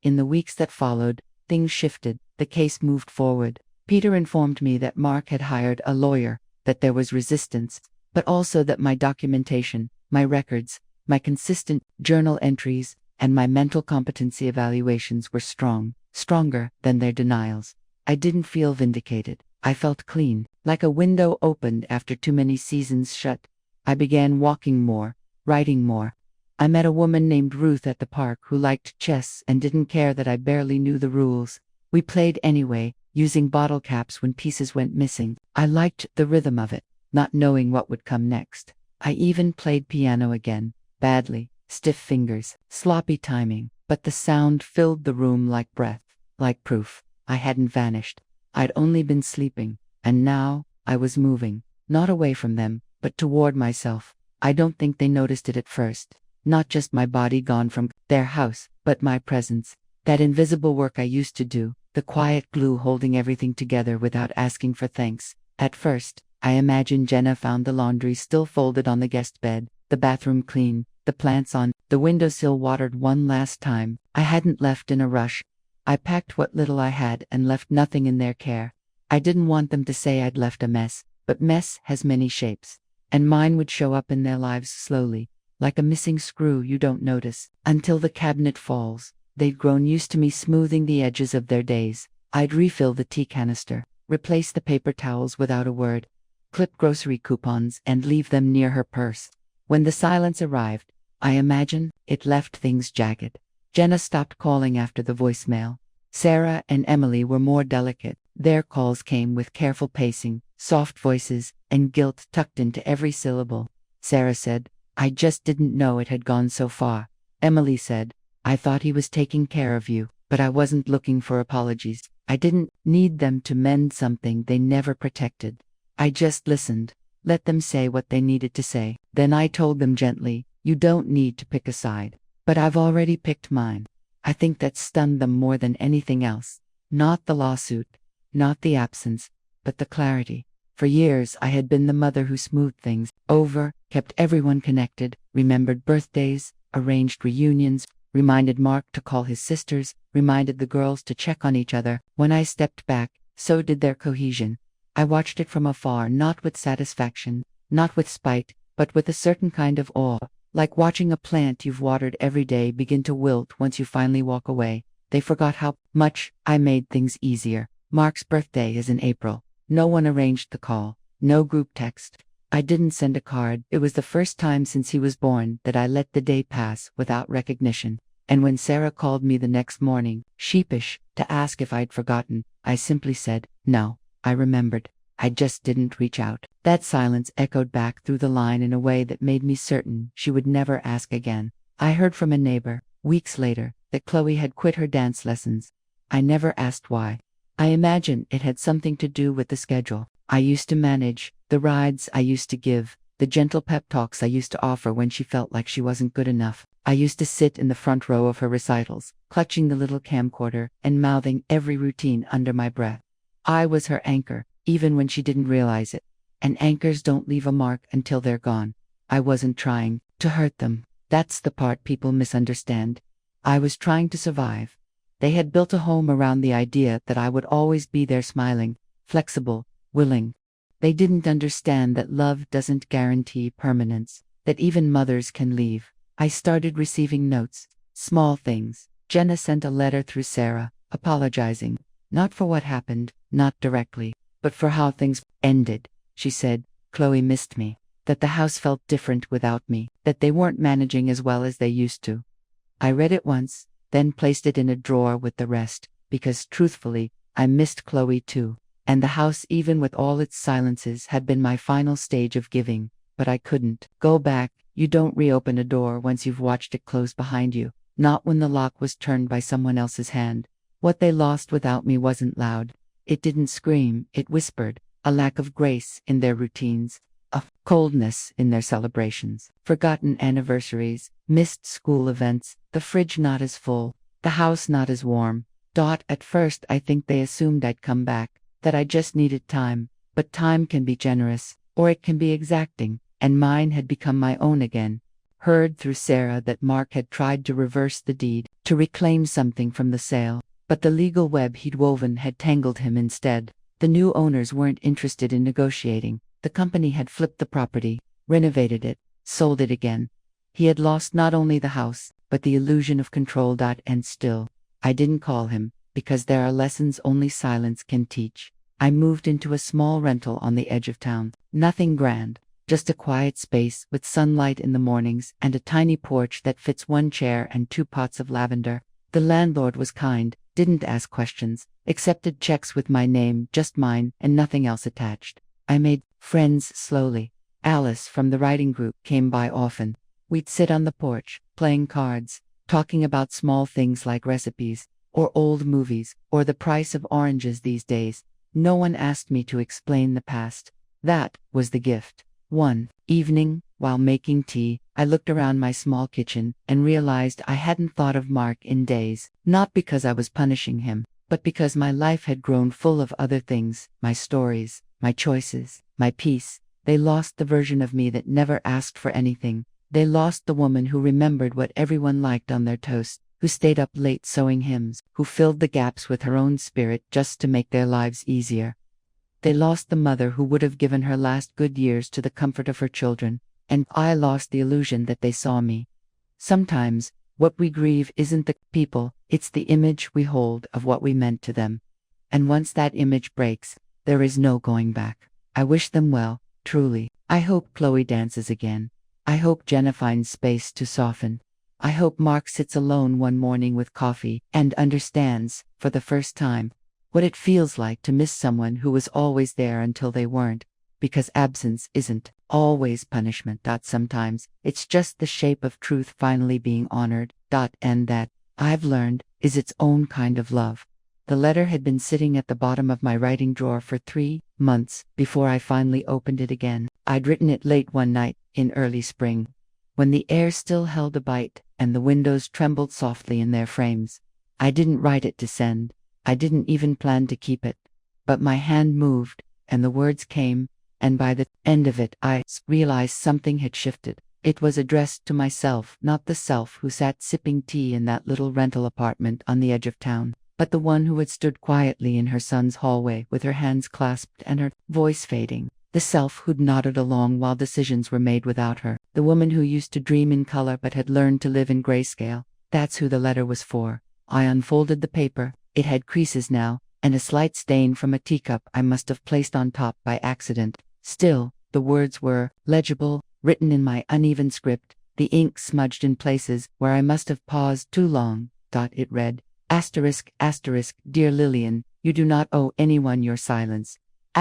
In the weeks that followed, things shifted. The case moved forward. Peter informed me that Mark had hired a lawyer, that there was resistance, but also that my documentation, my records, my consistent journal entries, and my mental competency evaluations were strong, stronger than their denials. I didn't feel vindicated. I felt clean, like a window opened after too many seasons shut. I began walking more, writing more. I met a woman named Ruth at the park who liked chess and didn't care that I barely knew the rules. We played anyway, using bottle caps when pieces went missing. I liked the rhythm of it, not knowing what would come next. I even played piano again, badly, stiff fingers, sloppy timing, but the sound filled the room like breath, like proof. I hadn't vanished. I'd only been sleeping, and now I was moving, not away from them, but toward myself. I don't think they noticed it at first. Not just my body gone from their house, but my presence. That invisible work I used to do, the quiet glue holding everything together without asking for thanks. At first, I imagined Jenna found the laundry still folded on the guest bed, the bathroom clean, the plants on the windowsill watered one last time. I hadn't left in a rush. I packed what little I had and left nothing in their care. I didn't want them to say I'd left a mess, but mess has many shapes, and mine would show up in their lives slowly, like a missing screw you don't notice, until the cabinet falls. They'd grown used to me smoothing the edges of their days. I'd refill the tea canister, replace the paper towels without a word, clip grocery coupons and leave them near her purse. When the silence arrived, I imagine it left things jagged. Jenna stopped calling after the voicemail. Sarah and Emily were more delicate. Their calls came with careful pacing, soft voices, and guilt tucked into every syllable. Sarah said, "I just didn't know it had gone so far." Emily said, "I thought he was taking care of you, but I wasn't looking for apologies. I didn't need them to mend something they never protected. I just listened, let them say what they needed to say. Then I told them gently, 'You don't need to pick a side.' But I've already picked mine." I think that stunned them more than anything else. Not the lawsuit, not the absence, but the clarity. For years I had been the mother who smoothed things over, kept everyone connected, remembered birthdays, arranged reunions, reminded Mark to call his sisters, reminded the girls to check on each other. When I stepped back, so did their cohesion. I watched it from afar, not with satisfaction, not with spite, but with a certain kind of awe. Like watching a plant you've watered every day begin to wilt once you finally walk away. They forgot how much I made things easier. Mark's birthday is in April. No one arranged the call. No group text. I didn't send a card. It was the first time since he was born that I let the day pass without recognition. And when Sarah called me the next morning, sheepish, to ask if I'd forgotten, I simply said, "No, I remembered. I just didn't reach out." That silence echoed back through the line in a way that made me certain she would never ask again. I heard from a neighbor, weeks later, that Chloe had quit her dance lessons. I never asked why. I imagine it had something to do with the schedule I used to manage, the rides I used to give, the gentle pep talks I used to offer when she felt like she wasn't good enough. I used to sit in the front row of her recitals, clutching the little camcorder and mouthing every routine under my breath. I was her anchor, even when she didn't realize it. And anchors don't leave a mark until they're gone. I wasn't trying to hurt them. That's the part people misunderstand. I was trying to survive. They had built a home around the idea that I would always be there, smiling, flexible, willing. They didn't understand that love doesn't guarantee permanence, that even mothers can leave. I started receiving notes, small things. Jenna sent a letter through Sarah, apologizing, not for what happened, not directly, but for how things ended. She said, Chloe missed me, that the house felt different without me, that they weren't managing as well as they used to. I read it once, then placed it in a drawer with the rest, because truthfully, I missed Chloe too. And the house, even with all its silences, had been my final stage of giving, but I couldn't go back. You don't reopen a door once you've watched it close behind you, not when the lock was turned by someone else's hand. What they lost without me wasn't loud. It didn't scream, it whispered, a lack of grace in their routines, a coldness in their celebrations, forgotten anniversaries, missed school events, the fridge not as full, the house not as warm. At first I think they assumed I'd come back, that I just needed time, but time can be generous, or it can be exacting, and mine had become my own again. Heard through Sarah that Mark had tried to reverse the deed, to reclaim something from the sale, but the legal web he'd woven had tangled him instead. The new owners weren't interested in negotiating. The company had flipped the property, renovated it, sold it again. He had lost not only the house, but the illusion of control. And still, I didn't call him, because there are lessons only silence can teach. I moved into a small rental on the edge of town. Nothing grand, just a quiet space with sunlight in the mornings and a tiny porch that fits one chair and 2 pots of lavender. The landlord was kind, didn't ask questions, accepted checks with my name, just mine, and nothing else attached. I made friends slowly. Alice from the writing group came by often. We'd sit on the porch, playing cards, talking about small things like recipes, or old movies, or the price of oranges these days. No one asked me to explain the past. That was the gift. One evening, while making tea, I looked around my small kitchen and realized I hadn't thought of Mark in days, not because I was punishing him, but because my life had grown full of other things, my stories, my choices, my peace. They lost the version of me that never asked for anything. They lost the woman who remembered what everyone liked on their toast, who stayed up late sewing hymns, who filled the gaps with her own spirit just to make their lives easier. They lost the mother who would have given her last good years to the comfort of her children, and I lost the illusion that they saw me. Sometimes, what we grieve isn't the people, it's the image we hold of what we meant to them. And once that image breaks, there is no going back. I wish them well, truly. I hope Chloe dances again. I hope Jenna finds space to soften. I hope Mark sits alone one morning with coffee and understands, for the first time, what it feels like to miss someone who was always there until they weren't. Because absence isn't always punishment. Sometimes it's just the shape of truth finally being honored. And that, I've learned, is its own kind of love. The letter had been sitting at the bottom of my writing drawer for 3 months before I finally opened it again. I'd written it late one night, in early spring, when the air still held a bite and the windows trembled softly in their frames. I didn't write it to send. I didn't even plan to keep it. But my hand moved, and the words came, and by the end of it I realized something had shifted. It was addressed to myself, not the self who sat sipping tea in that little rental apartment on the edge of town, but the one who had stood quietly in her son's hallway with her hands clasped and her voice fading. The self who'd nodded along while decisions were made without her. The woman who used to dream in color but had learned to live in grayscale. That's who the letter was for. I unfolded the paper. It had creases now, and a slight stain from a teacup I must have placed on top by accident. Still, the words were legible, written in my uneven script, the ink smudged in places where I must have paused too long. It read, ***, Dear Lillian, you do not owe anyone your silence. ***,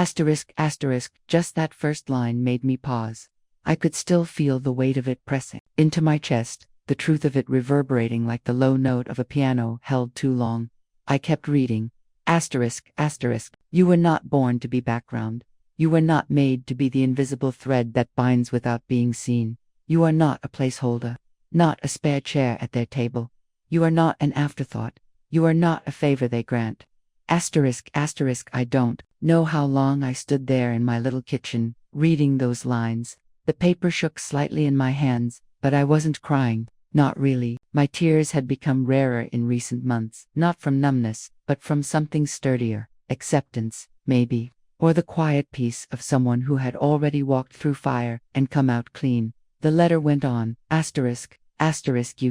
just that first line made me pause. I could still feel the weight of it pressing into my chest, the truth of it reverberating like the low note of a piano held too long. I kept reading. ** Asterisk, asterisk. You were not born to be background. You were not made to be the invisible thread that binds without being seen. You are not a placeholder, not a spare chair at their table. You are not an afterthought. You are not a favor they grant. Asterisk, asterisk. I don't know how long I stood there in my little kitchen, reading those lines. The paper shook slightly in my hands, but I wasn't crying. Not really. My tears had become rarer in recent months, not from numbness, but from something sturdier. Acceptance, maybe. Or the quiet peace of someone who had already walked through fire and come out clean. The letter went on. Asterisk, asterisk.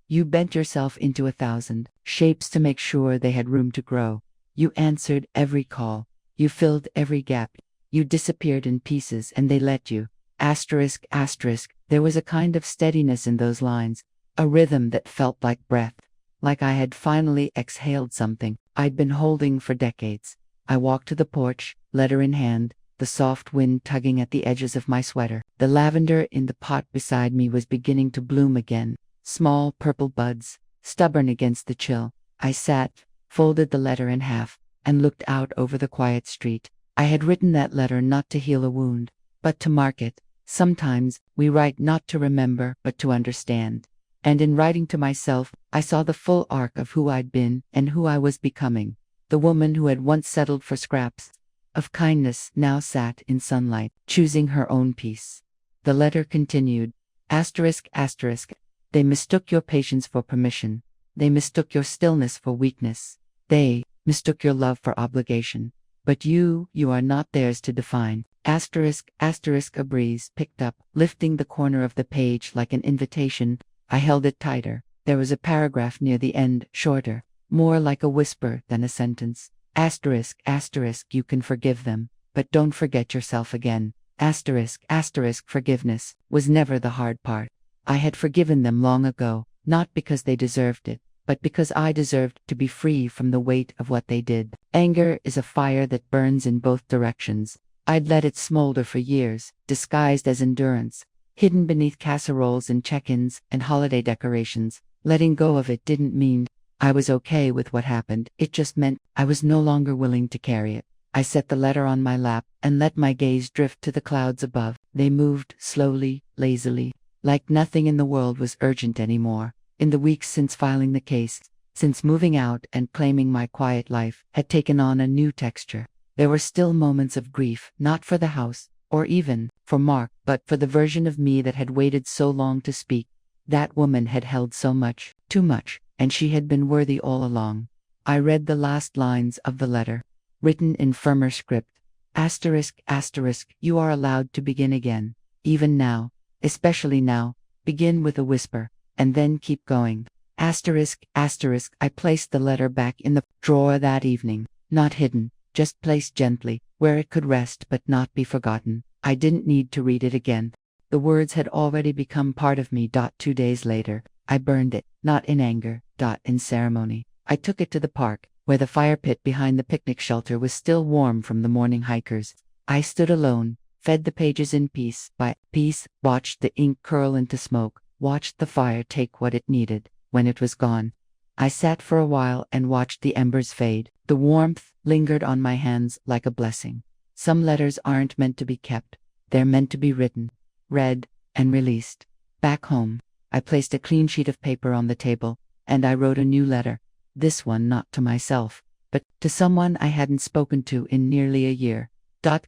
You bent yourself into 1,000 shapes to make sure they had room to grow. You answered every call. You filled every gap. You disappeared in pieces and they let you. Asterisk, asterisk. There was a kind of steadiness in those lines, a rhythm that felt like breath, like I had finally exhaled something I'd been holding for decades. I walked to the porch, letter in hand, the soft wind tugging at the edges of my sweater. The lavender in the pot beside me was beginning to bloom again, small purple buds, stubborn against the chill. I sat, folded the letter in half, and looked out over the quiet street. I had written that letter not to heal a wound, but to mark it. Sometimes we write not to remember, but to understand. And in writing to myself, I saw the full arc of who I'd been and who I was becoming. The woman who had once settled for scraps of kindness now sat in sunlight, choosing her own peace. The letter continued. Asterisk, asterisk. They mistook your patience for permission. They mistook your stillness for weakness. They mistook your love for obligation. But you are not theirs to define. Asterisk, asterisk. A breeze picked up, lifting the corner of the page like an invitation. I held it tighter. There was a paragraph near the end, shorter, more like a whisper than a sentence. Asterisk, asterisk. You can forgive them, but don't forget yourself again. Asterisk, asterisk. Forgiveness was never the hard part. I had forgiven them long ago, not because they deserved it, but because I deserved to be free from the weight of what they did. Anger is a fire that burns in both directions. I'd let it smolder for years, disguised as endurance, hidden beneath casseroles and check-ins and holiday decorations. Letting go of it didn't mean I was okay with what happened. It just meant I was no longer willing to carry it. I set the letter on my lap and let my gaze drift to the clouds above. They moved slowly, lazily, like nothing in the world was urgent anymore. In the weeks since filing the case, since moving out and claiming my quiet life had taken on a new texture. There were still moments of grief, not for the house, or even for Mark, but for the version of me that had waited so long to speak. That woman had held so much, too much, and she had been worthy all along. I read the last lines of the letter, written in firmer script. Asterisk, asterisk. You are allowed to begin again. Even now, especially now, begin with a whisper, and then keep going. Asterisk, asterisk. I placed the letter back in the drawer that evening, not hidden, just placed gently, where it could rest but not be forgotten. I didn't need to read it again. The words had already become part of me. 2 days later, I burned it, not in anger, in ceremony. I took it to the park, where the fire pit behind the picnic shelter was still warm from the morning hikers. I stood alone, fed the pages in piece by piece, watched the ink curl into smoke, watched the fire take what it needed. When it was gone, I sat for a while and watched the embers fade. The warmth lingered on my hands like a blessing. Some letters aren't meant to be kept. They're meant to be written, read, and released. Back home, I placed a clean sheet of paper on the table, and I wrote a new letter. This one not to myself, but to someone I hadn't spoken to in nearly a year.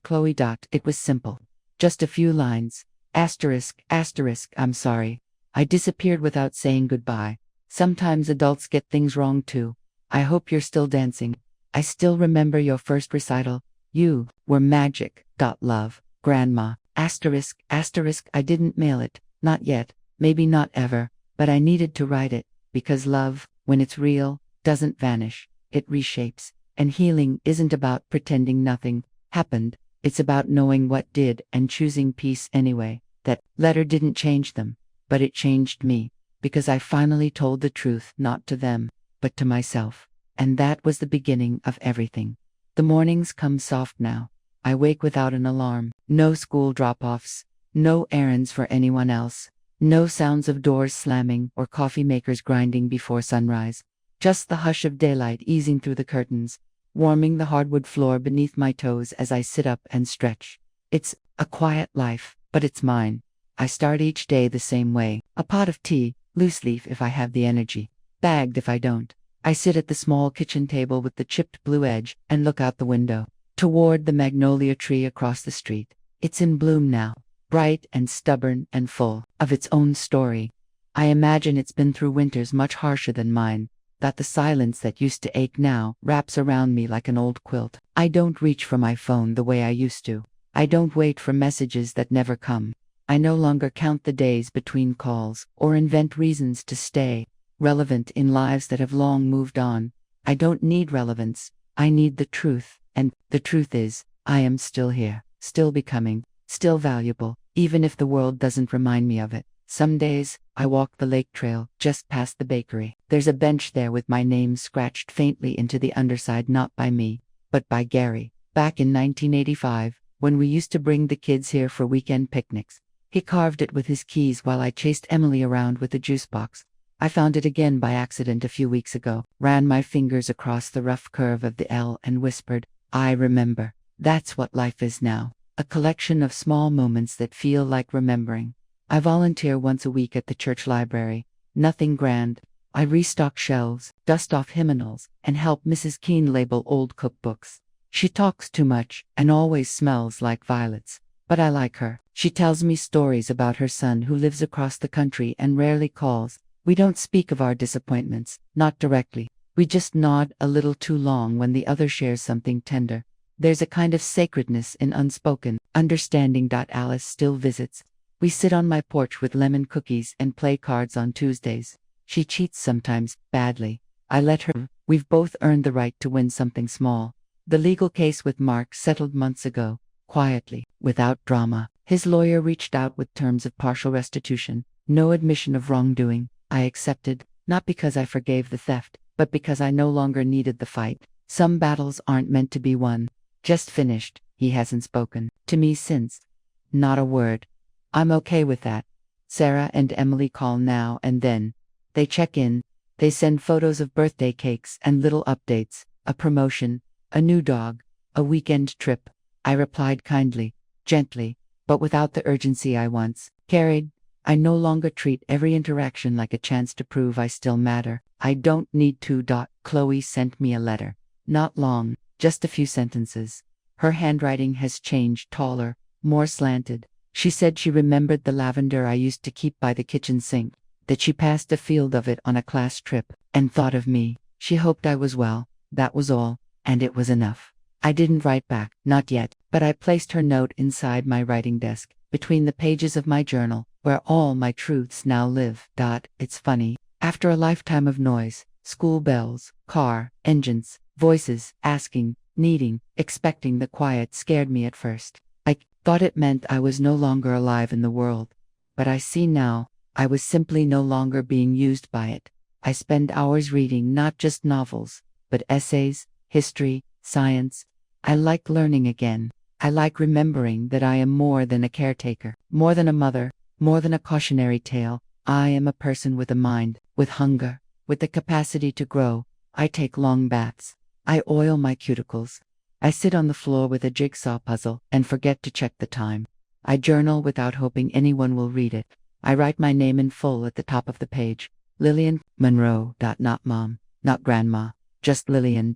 Chloe. It was simple. Just a few lines. Asterisk, asterisk. I'm sorry. I disappeared without saying goodbye. Sometimes adults get things wrong too. I hope you're still dancing. I still remember your first recital. You were magic. Love, Grandma. Asterisk, asterisk. I didn't mail it. Not yet. Maybe not ever. But I needed to write it. Because love, when it's real, doesn't vanish. It reshapes. And healing isn't about pretending nothing happened. It's about knowing what did and choosing peace anyway. That letter didn't change them, but it changed me. Because I finally told the truth, not to them, but to myself. And that was the beginning of everything. The mornings come soft now. I wake without an alarm. No school drop-offs. No errands for anyone else. No sounds of doors slamming or coffee makers grinding before sunrise. Just the hush of daylight easing through the curtains. warming the hardwood floor beneath my toes as I sit up and stretch. It's a quiet life, but it's mine. I start each day the same way. A pot of tea, loose leaf if I have the energy, bagged if I don't. I sit at the small kitchen table with the chipped blue edge and look out the window toward the magnolia tree across the street. It's in bloom now, bright and stubborn and full of its own story. I imagine it's been through winters much harsher than mine, that the silence that used to ache now wraps around me like an old quilt. I don't reach for my phone the way I used to. I don't wait for messages that never come. I no longer count the days between calls or invent reasons to stay relevant in lives that have long moved on. I don't need relevance. I need the truth. And the truth is, I am still here, still becoming, still valuable, even if the world doesn't remind me of it. Some days, I walk the lake trail just past the bakery. There's a bench there with my name scratched faintly into the underside, not by me, but by Gary. Back in 1985, when we used to bring the kids here for weekend picnics, he carved it with his keys while I chased Emily around with the juice box. I found it again by accident a few weeks ago, ran my fingers across the rough curve of the L and whispered, I remember. That's what life is now, a collection of small moments that feel like remembering. I volunteer once a week at the church library. Nothing grand. I restock shelves, dust off hymnals, and help Mrs. Keene label old cookbooks. She talks too much and always smells like violets. But I like her. She tells me stories about her son who lives across the country and rarely calls. We don't speak of our disappointments, not directly. We just nod a little too long when the other shares something tender. There's a kind of sacredness in unspoken understanding. Alice still visits. We sit on my porch with lemon cookies and play cards on Tuesdays. She cheats sometimes, badly. I let her. We've both earned the right to win something small. The legal case with Mark settled months ago, quietly, without drama. His lawyer reached out with terms of partial restitution, no admission of wrongdoing. I accepted, not because I forgave the theft, but because I no longer needed the fight. Some battles aren't meant to be won. Just finished. He hasn't spoken to me since. Not a word. I'm okay with that. Sarah and Emily call now and then. They check in. They send photos of birthday cakes and little updates, a promotion, a new dog, a weekend trip. I replied kindly, gently, but without the urgency I once carried. I no longer treat every interaction like a chance to prove I still matter. I don't need to. Chloe sent me a letter. Not long, just a few sentences. Her handwriting has changed, taller, more slanted. She said she remembered the lavender I used to keep by the kitchen sink, that she passed a field of it on a class trip, and thought of me. She hoped I was well, that was all, and it was enough. I didn't write back, not yet, but I placed her note inside my writing desk, between the pages of my journal, where all my truths now live. It's funny, after a lifetime of noise, school bells, car, engines, voices, asking, needing, expecting, the quiet scared me at first. I thought it meant I was no longer alive in the world. But I see now, I was simply no longer being used by it. I spend hours reading not just novels, but essays, history, science. I like learning again. I like remembering that I am more than a caretaker, more than a mother, more than a cautionary tale. I am a person with a mind, with hunger, with the capacity to grow. I take long baths. I oil my cuticles. I sit on the floor with a jigsaw puzzle and forget to check the time. I journal without hoping anyone will read it. I write my name in full at the top of the page. Lillian Monroe. Not mom, not grandma, just Lillian.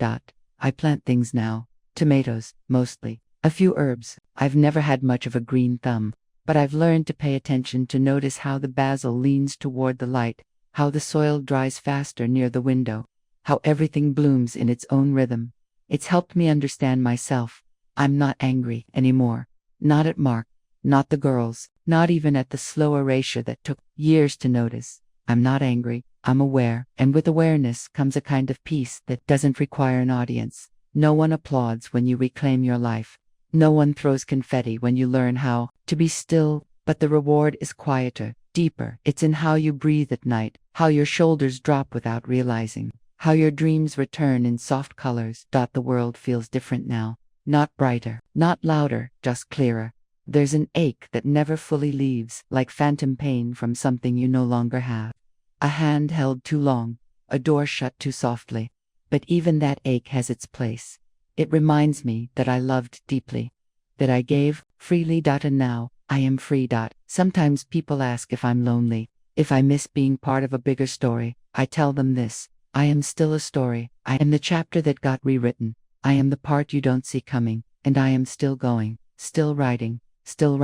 I plant things now. Tomatoes, mostly. A few herbs. I've never had much of a green thumb, but I've learned to pay attention, to notice how the basil leans toward the light, how the soil dries faster near the window, how everything blooms in its own rhythm. It's helped me understand myself. I'm not angry anymore. Not at Mark, not the girls, not even at the slow erasure that took years to notice. I'm not angry. I'm aware, and with awareness comes a kind of peace that doesn't require an audience. No one applauds when you reclaim your life. No one throws confetti when you learn how to be still, but the reward is quieter, deeper. It's in how you breathe at night, how your shoulders drop without realizing, how your dreams return in soft colors. The world feels different now. Not brighter, not louder, just clearer. There's an ache that never fully leaves, like phantom pain from something you no longer have. A hand held too long, a door shut too softly. But even that ache has its place. It reminds me that I loved deeply, that I gave freely. And now, I am free. Sometimes people ask if I'm lonely, if I miss being part of a bigger story. I tell them this: I am still a story. I am the chapter that got rewritten. I am the part you don't see coming, and I am still going, still writing, still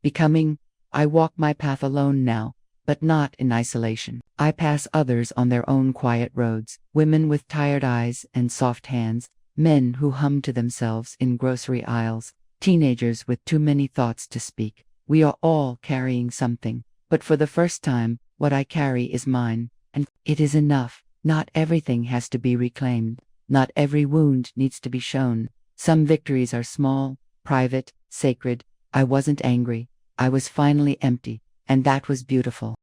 becoming. I walk my path alone now, but not in isolation. I pass others on their own quiet roads, women with tired eyes and soft hands, men who hum to themselves in grocery aisles, teenagers with too many thoughts to speak. We are all carrying something, but for the first time, what I carry is mine, and it is enough. Not everything has to be reclaimed. Not every wound needs to be shown. Some victories are small, private, sacred. I wasn't angry. I was finally empty, and that was beautiful.